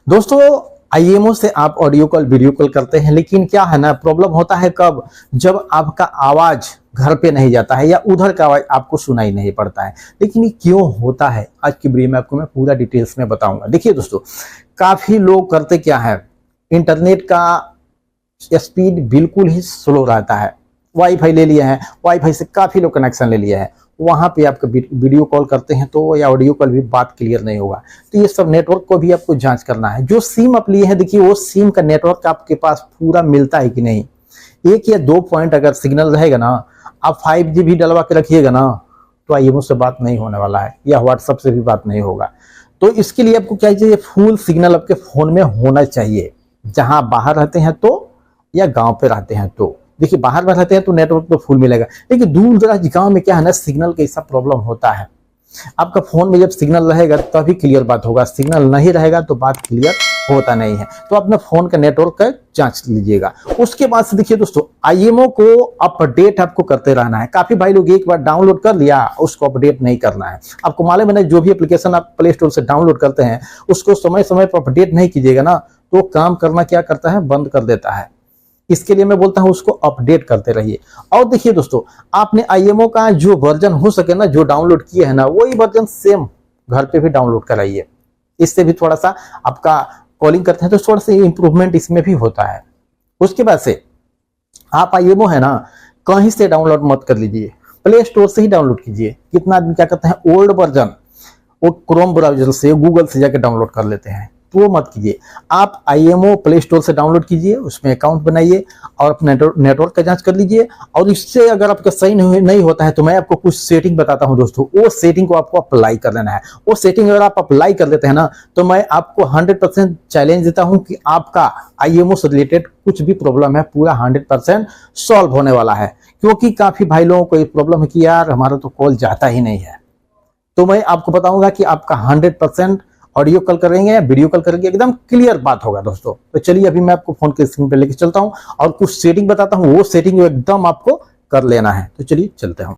दोस्तों आईएमओ से आप ऑडियो कॉल वीडियो कॉल करते हैं, लेकिन क्या है ना, प्रॉब्लम होता है कब, जब आपका आवाज घर पे नहीं जाता है या उधर का आवाज आपको सुनाई नहीं पड़ता है। लेकिन ये क्यों होता है, आज की वीडियो में आपको मैं पूरा डिटेल्स में बताऊंगा। देखिए दोस्तों, काफी लोग करते क्या है, इंटरनेट का स्पीड बिल्कुल ही स्लो रहता है, वाईफाई ले लिए हैं, वाईफाई से काफी लोग कनेक्शन ले लिए हैं, वहां पे आपका वीडियो कॉल करते हैं तो या ऑडियो कॉल भी बात क्लियर नहीं होगा। तो ये सब नेटवर्क को भी आपको जांच करना है। जो सिम आप लिए हैं, देखिए वो सिम का नेटवर्क आपके पास पूरा मिलता है कि नहीं। एक या दो पॉइंट अगर सिग्नल रहेगा ना, आप 5G भी डलवा के रखिएगा ना, तो आईएमओ से बात नहीं होने वाला है या व्हाट्सएप से भी बात नहीं होगा। तो इसके लिए आपको क्या चाहिए, फुल सिग्नल आपके फोन में होना चाहिए। जहां बाहर रहते हैं तो या गांव पे रहते हैं तो, देखिए बाहर में रहते हैं तो नेटवर्क तो फुल मिलेगा, लेकिन दूर दराज गांव में क्या है ना, सिग्नल का ऐसा प्रॉब्लम होता है। आपका फोन में जब सिग्नल रहेगा तभी क्लियर बात होगा, सिग्नल नहीं रहेगा तो बात क्लियर होता नहीं है। तो अपने फोन का नेटवर्क का जांच लीजिएगा। उसके बाद से देखिए दोस्तों, आईएमओ को अपडेट आपको करते रहना है। काफी भाई लोग एक बार डाउनलोड कर लिया, उसको अपडेट नहीं करना है। आपको मालूम है, जो भी एप्लीकेशन आप प्ले स्टोर से डाउनलोड करते हैं उसको समय समय पर अपडेट नहीं कीजिएगा ना, तो काम करना क्या करता है, बंद कर देता है। इसके लिए मैं बोलता हूं उसको अपडेट करते रहिए। और देखिए दोस्तों, आपने आईएमओ का जो वर्जन हो सके ना, जो डाउनलोड किए हैं ना, वही वर्जन सेम घर पे भी डाउनलोड कराइए। इससे भी थोड़ा सा आपका कॉलिंग करते हैं तो थोड़ा सा इंप्रूवमेंट इसमें भी होता है। उसके बाद से आप आईएमओ है ना, कहीं से डाउनलोड मत कर लीजिए, प्ले स्टोर से ही डाउनलोड कीजिए। कितना आदमी क्या करते हैं, ओल्ड वर्जन वो क्रोम ब्राउजर से, गूगल से जाकर डाउनलोड कर लेते हैं, तो वो मत कीजिए। आप आईएमओ प्ले स्टोर से डाउनलोड कीजिए, उसमें अकाउंट बनाइए और अपने नेटवर्क का जांच कर लीजिए। और इससे अगर आपका सही नहीं होता है तो मैं आपको कुछ सेटिंग बताता हूं दोस्तों, वो सेटिंग को आपको अप्लाई कर लेना है। वो सेटिंग अगर आप अप्लाई कर लेते हैं ना, तो मैं आपको 100% चैलेंज देता हूं कि आपका आईएमओ से रिलेटेड कुछ भी प्रॉब्लम है, पूरा 100% सॉल्व होने वाला है। क्योंकि काफी भाई लोगों को ये प्रॉब्लम है कि यार हमारा तो कॉल जाता ही नहीं है। तो मैं आपको बताऊंगा कि आपका 100% ऑडियो कॉल करेंगे या वीडियो कॉल करेंगे, एकदम क्लियर बात होगा दोस्तों। तो चलिए अभी मैं आपको फोन के स्क्रीन पे लेके चलता हूं और कुछ सेटिंग बताता हूं, वो सेटिंग एकदम आपको कर लेना है। तो चलिए चलते हैं।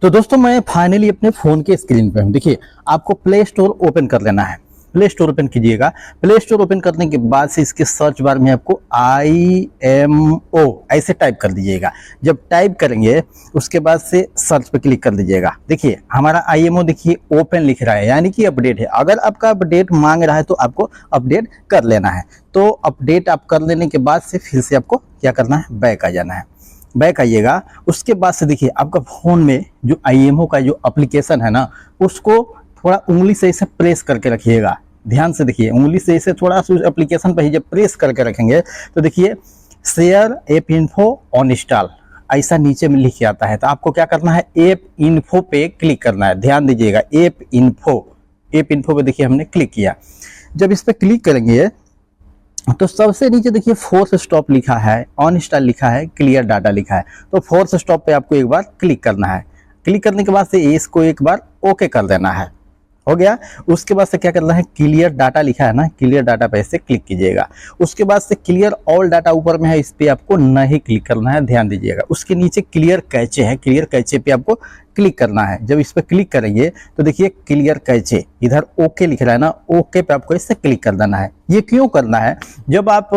तो दोस्तों मैं फाइनली अपने फोन के स्क्रीन पे हूं। देखिए आपको प्ले स्टोर ओपन कर लेना है। प्ले स्टोर ओपन कीजिएगा। प्ले स्टोर ओपन करने के बाद से इसके सर्च बार में आपको आईएमओ ऐसे टाइप कर दीजिएगा। जब टाइप करेंगे उसके बाद से सर्च पे क्लिक कर दीजिएगा। देखिए हमारा आईएमओ देखिए ओपन लिख रहा है, यानी कि अपडेट है। अगर आपका अपडेट मांग रहा है तो आपको अपडेट कर लेना है। तो अपडेट आप कर लेने के बाद से फिर से आपको क्या करना है, बैक आ जाना है। बैक आइएगा। उसके बाद से देखिए आपका फोन में जो आईएमओ का जो एप्लीकेशन है ना, उसको थोड़ा उंगली से इसे प्रेस करके रखिएगा। ध्यान से देखिए, उंगली से इसे थोड़ा सा उस एप्लीकेशन पर ही जब प्रेस करके रखेंगे तो देखिए share app info on install ऐसा नीचे में लिख के आता है। तो आपको क्या करना है, ऐप इन्फो पे क्लिक करना है। ध्यान दीजिएगा, ऐप इन्फो पे देखिए हमने क्लिक किया। जब इस पे क्लिक करेंगे तो सबसे नीचे देखिए फोर्स स्टॉप लिखा है, ऑन इंस्टॉल लिखा है, क्लियर डाटा लिखा है। तो फोर्स स्टॉप पे आपको एक बार क्लिक करना है। क्लिक करने के बाद से इसको एक बार ओके कर देना है। हो गया। उसके बाद से क्या करना है, क्लियर डाटा लिखा है ना, क्लियर डाटा पे ऐसे क्लिक कीजिएगा। उसके बाद से क्लियर ऑल डाटा ऊपर में है, इस पे आपको नहीं क्लिक करना है, ध्यान दीजिएगा। उसके नीचे क्लियर कैचे है, क्लियर कैचे पे आपको क्लिक करना है। जब इस पे क्लिक करेंगे तो देखिए क्लियर कैचे, इधर ओके लिख रहा है ना, ओके पे आपको इससे क्लिक कर देना है। ये क्यों करना है, जब आप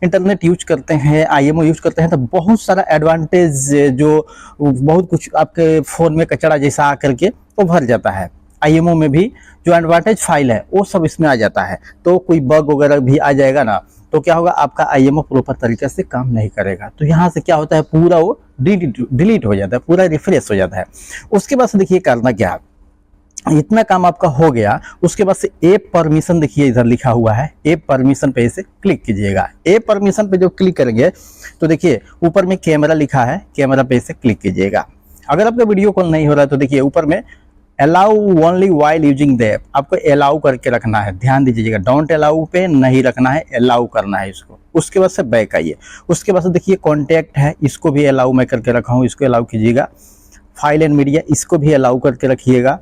इंटरनेट यूज करते हैं, आईएमओ यूज करते हैं, तो बहुत सारा एडवांटेज, जो बहुत कुछ आपके फोन में कचरा जैसा आकर के वो भर जाता है। आईएमओ में भी जो एडवांटेज फाइल है वो सब इसमें आ जाता है। तो कोई बग वगैरह भी आ जाएगा ना, तो क्या होगा, आपका आईएमओ प्रॉपर तरीके से काम नहीं करेगा। तो यहाँ से क्या होता है, पूरा वो डिलीट हो जाता है, पूरा रिफ्रेश हो जाता है। उसके बाद से देखिए करना क्या है, इतना काम आपका हो गया। उसके बाद से ऐप परमिशन देखिए इधर लिखा हुआ है, ऐप परमिशन पे इसे क्लिक कीजिएगा। ऐप परमिशन पे जब क्लिक करेंगे तो देखिए ऊपर में कैमरा लिखा है, कैमरा पे इसे क्लिक कीजिएगा। अगर आपका वीडियो कॉल नहीं हो रहा है तो देखिए ऊपर में allow only while using the app, आपको अलाउ करके रखना है। ध्यान दीजिएगा, डोंट अलाउ पे नहीं रखना है, अलाउ करना है इसको। उसके बाद से बैक आइए। उसके बाद से देखिए कॉन्टैक्ट है, इसको भी अलाउ मैं करके रखा हूँ, इसको अलाउ कीजिएगा। फाइल एंड मीडिया, इसको भी अलाउ करके रखिएगा।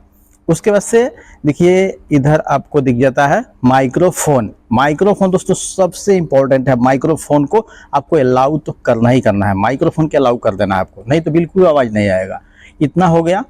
उसके बाद से देखिए इधर आपको दिख जाता है माइक्रोफोन। माइक्रोफोन दोस्तों सबसे इंपॉर्टेंट है, माइक्रोफोन को आपको अलाउ तो करना ही करना है, माइक्रोफोन के अलाउ कर देना है आपको, नहीं तो बिल्कुल आवाज़ नहीं आएगा। इतना हो गया।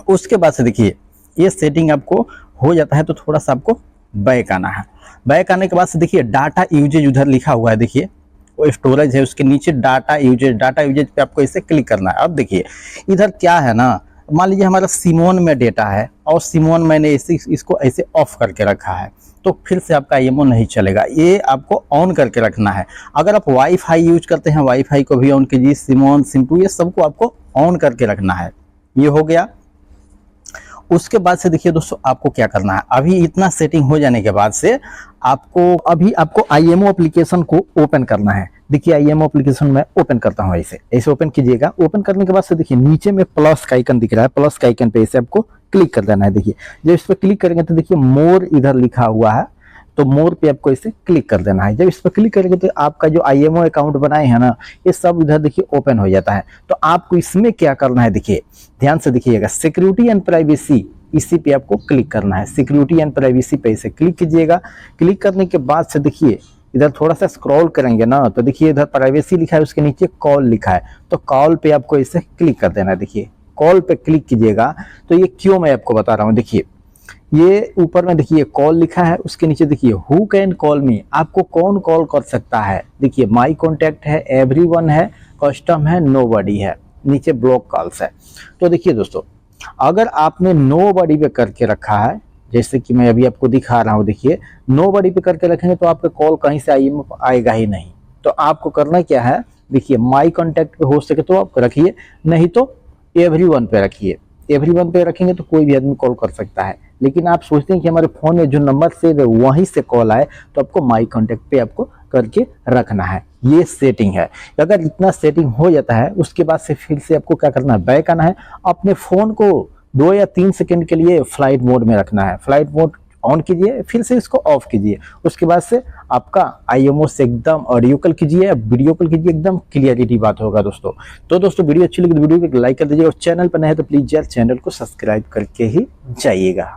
उसके बाद से देखिए ये सेटिंग आपको हो जाता है तो थोड़ा सा आपको बैक आना है। बैक आने के बाद से देखिए डाटा यूजेज उधर लिखा हुआ है, देखिए वो स्टोरेज है, उसके नीचे डाटा यूजेज पे आपको इसे क्लिक करना है। अब देखिए इधर क्या है ना, मान लीजिए हमारा सिमोन में डेटा है और सिमोन मैंने इसको ऐसे ऑफ करके रखा है, तो फिर से आपका IMO नहीं चलेगा, ये आपको ऑन करके रखना है। अगर आप वाईफाई यूज करते हैं, वाईफाई को भी ऑन कीजिए, सिमोन सिम2 ये सबको आपको ऑन करके रखना है। ये हो गया। उसके बाद से देखिए दोस्तों आपको क्या करना है, अभी इतना सेटिंग हो जाने के बाद से आपको IMO एप्लीकेशन को ओपन करना है। देखिए IMO एप्लीकेशन में ओपन करता हूँ, ऐसे ओपन कीजिएगा। ओपन करने के बाद से देखिए नीचे में प्लस का आइकन दिख रहा है, प्लस का आइकन पे इसे आपको क्लिक कर देना है। देखिए जब इस पर क्लिक करेंगे तो देखिए मोर इधर लिखा हुआ है, तो मोर पे आपको इसे क्लिक कर देना है। जब इस पर क्लिक करेंगे तो आपका जो IMO अकाउंट बनाए हैं ना, ये सब इधर देखिए ओपन हो जाता है। तो आपको इसमें क्या करना है, देखिए ध्यान से देखिएगा, सिक्योरिटी एंड प्राइवेसी, इसी पे आपको क्लिक करना है। सिक्योरिटी एंड प्राइवेसी पे इसे क्लिक कीजिएगा। क्लिक करने के बाद से देखिए इधर थोड़ा सा स्क्रॉल करेंगे ना, तो देखिए इधर प्राइवेसी लिखा है, उसके नीचे कॉल लिखा है, तो कॉल पे आपको इसे क्लिक कर देना है। देखिए कॉल पे क्लिक कीजिएगा। तो ये क्यों मैं आपको बता रहा हूँ, देखिए ये ऊपर में देखिए कॉल लिखा है, उसके नीचे देखिए हु कैन कॉल मी, आपको कौन कॉल कर सकता है। देखिए माई कॉन्टैक्ट है, एवरीवन है, कस्टम है, नोबडी है, नीचे ब्लॉक कॉल्स है। तो देखिए दोस्तों अगर आपने नोबडी पे करके रखा है, जैसे कि मैं अभी आपको दिखा रहा हूँ, देखिए नोबडी पे करके रखेंगे तो आपका कॉल कहीं से आएगा ही नहीं। तो आपको करना क्या है, देखिए माई कॉन्टैक्ट पे हो सके तो आप रखिए, नहीं तो एवरीवन पे रखिए। एवरीवन पे रखेंगे तो कोई भी आदमी कॉल कर सकता है, लेकिन आप सोचते हैं कि हमारे फोन में जो नंबर सेव है वहीं से कॉल आए, तो आपको माई कॉन्टैक्ट पे आपको करके रखना है। ये सेटिंग है। अगर इतना सेटिंग हो जाता है उसके बाद से फिर से आपको क्या करना है, बैक आना है। अपने फोन को 2 या 3 सेकंड के लिए फ्लाइट मोड में रखना है। फ्लाइट मोड ऑन कीजिए, फिर से इसको ऑफ कीजिए। उसके बाद से आपका IMO से एकदम ऑडियो कॉल कीजिए, वीडियो कॉल कीजिए, एकदम क्लियरिटी बात होगा दोस्तों। तो दोस्तों वीडियो अच्छी लगी तो वीडियो को लाइक कर दीजिए, और चैनल पर नए हैं तो प्लीज यार चैनल को सब्सक्राइब करके ही जाइएगा।